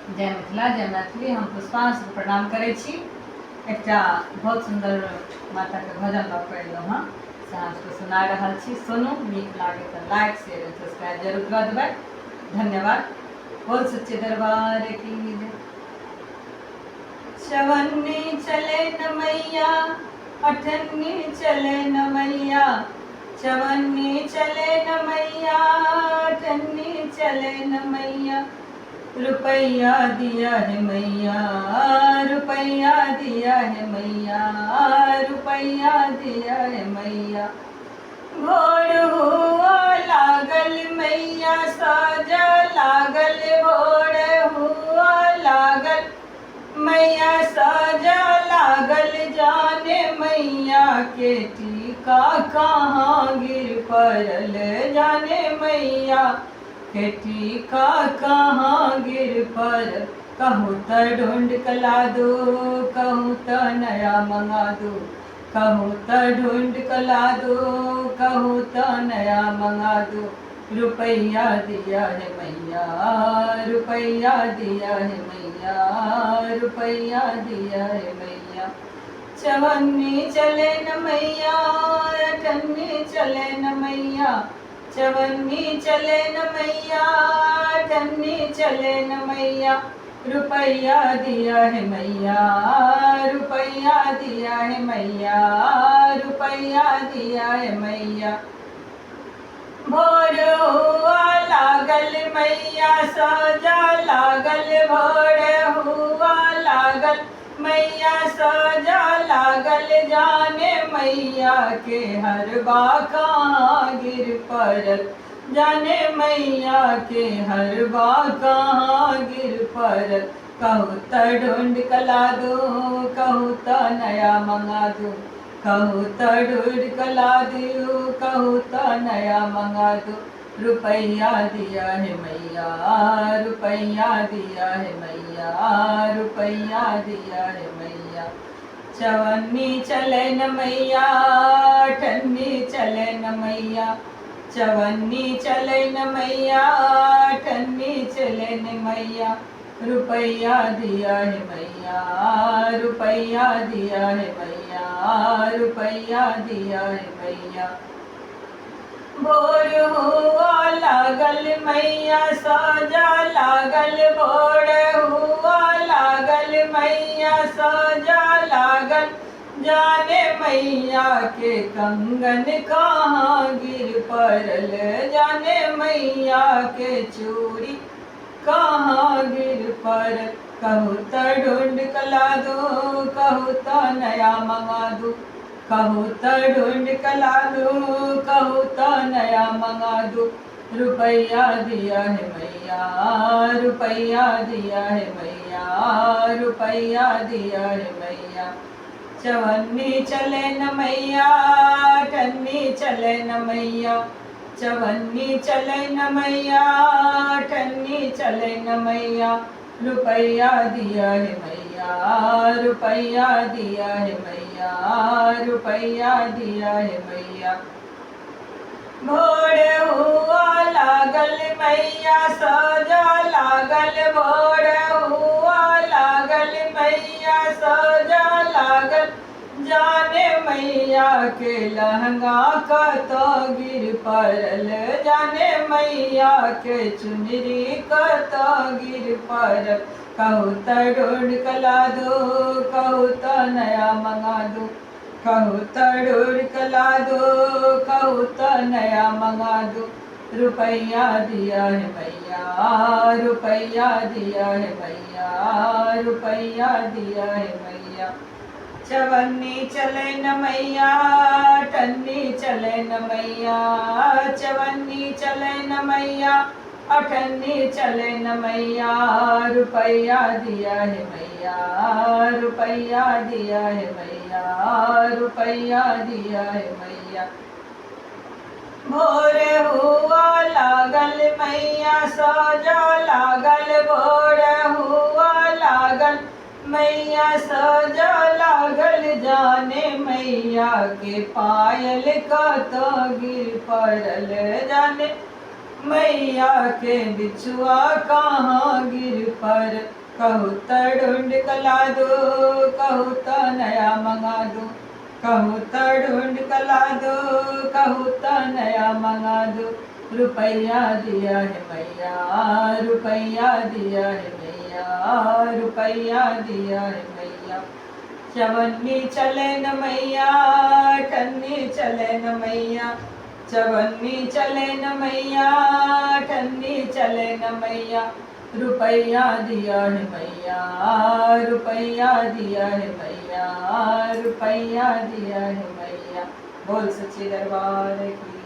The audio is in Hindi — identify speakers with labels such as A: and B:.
A: जय मिथिला जय मैथिली। हम पुष्पांश प्रणाम करै छी। एकटा बहुत सुंदर माता के भजन लऽ कऽ एलहुँ हँ से अहाँके सुना रहल छी। सुनू, नीक लागे तो लाइक शेयर और सब्सक्राइब जरूर कऽ देबै। धन्यवाद। बोल सच्चे दरबार की जय। चवन्नी चले न मैया, अठन्नी चले न मैया, चवन्नी चले न मैया, अठन्नी चले न मैया, रुपैया दिया है मैया, रुपैया दिया है मैया, रुपैया दिया है मैया। भोर हुआ लागल मैया, साजा लागल, भोर हुआ लागल मैया, साजा लागल, जाने मैया के टीका कहाँ गिर पड़ल, जाने मैया के टीका कहाँ गिर पड़ल। कहूँ त ढूंढ कला दो, कहूँ त नया मंगा दो, कहूँ त ढूंढ कला दो, कहूँ त नया मंगा दो। रुपैया दिया है मैया, रुपैया दिया है मैया, रुपैया दिया है मैया। चवन्नी चले न मैया, अठन्नी चले न मैया, चवन्नी चले न मैया, अठन्नी चले न मैया, रुपैया दिया है मैया, रुपैया दिया है मैया, रुपैया दिया है मैया। भोर हुआ लागल मैया, साजा लागल, भोर हुआ लागल मैया, साजा लागल, जाने मैया के हरबा कहाँ गिर पड़ल, जाने मैया के हरबा कहाँ गिर पड़ल। कहूँ त ढूंढ कला दो, कहूँ त नया मंगा दो, कहूँ त ढूंढ कला दो, कहूँ त नया मंगा दो। रुपैया दिया है मैया, रुपैया दिया है मैया, रुपैया दिया है मैया। चवन्नी चले न मैया, अठन्नी चले न मैया, चवन्नी चले न मैया, अठन्नी चले न मैया, रुपैया दिया है मैया, रुपैया दिया है मैया, रुपैया दिया है मैया। भोर हुआ लागल मैया, साजा लागल, भोर हुआ लागल मैया, साजा लागल, जाने मैया के कंगन कहाँ गिर पड़ल, जाने मैया के चूड़ी कहाँ गिर पड़ल। कहूँ त ढूंढ कला दो, कहूँ त नया मंगा दो, कहूँ त ढूंढ कला दो, कहूँ त नया मंगा दो। रुपैया दिया है मैया, रुपैया दिया है मैया, रुपैया दिया है मैया। चवन्नी चले न मैया, अठन्नी चले न मैया, चवन्नी चले न मैया, अठन्नी चले न मैया, रुपैया दिया है मैया, रुपैया दिया है मैया, रुपैया दिया है मैया। भोर हुआ लागल मैया, साजा लागल, भोर हुआ लागल मैया, साजा लागल, जाने मैया के लहंगा कतो गिर पड़ल, जाने मैया के चुनरी कतो गिर पड़ल। कहूँ त ढूंढ कला दो, कहूँ त नया मंगा दो, कहूँ त ढूंढ कला दो, कहूँ त नया मंगा दो। रुपैया दिया है मैया, रुपैया दिया है मैया, रुपैया दिया है मैया। चवन्नी चले न मैया, अठन्नी चले न मैया, चवन्नी चले न मैया, अठन्नी चले न मैया, रुपैया दिया है मैया, रुपैया दिया है मैया, रुपैया दिया है मैया। भोर हुआ लागल मैया, साजा लागल, भोर हुआ लागल मैया, साजा लागल, जाने मैया के पायल कतो गिर पड़ल, जाने मैया के बिछुआ कहाँ गिर पर, कहू त ढूंढ कला दो, कहू त नया मंगा दो, कहू त ढूंढ कला दो, कहू त नया मंगा दो। रुपैया दिया है मैया, रुपैया दिया है मैया, रुपैया दिया है मैया। चवन्नी चले न मैया, ठन्नी चले न मैया, चवन्नी चले न मैया, ठन्नी चले न मैया। रुपैया दिया है मैया, रुपैया दिया है मैया, रुपैया दिया है मैया। बोल सच्चे दरबार की।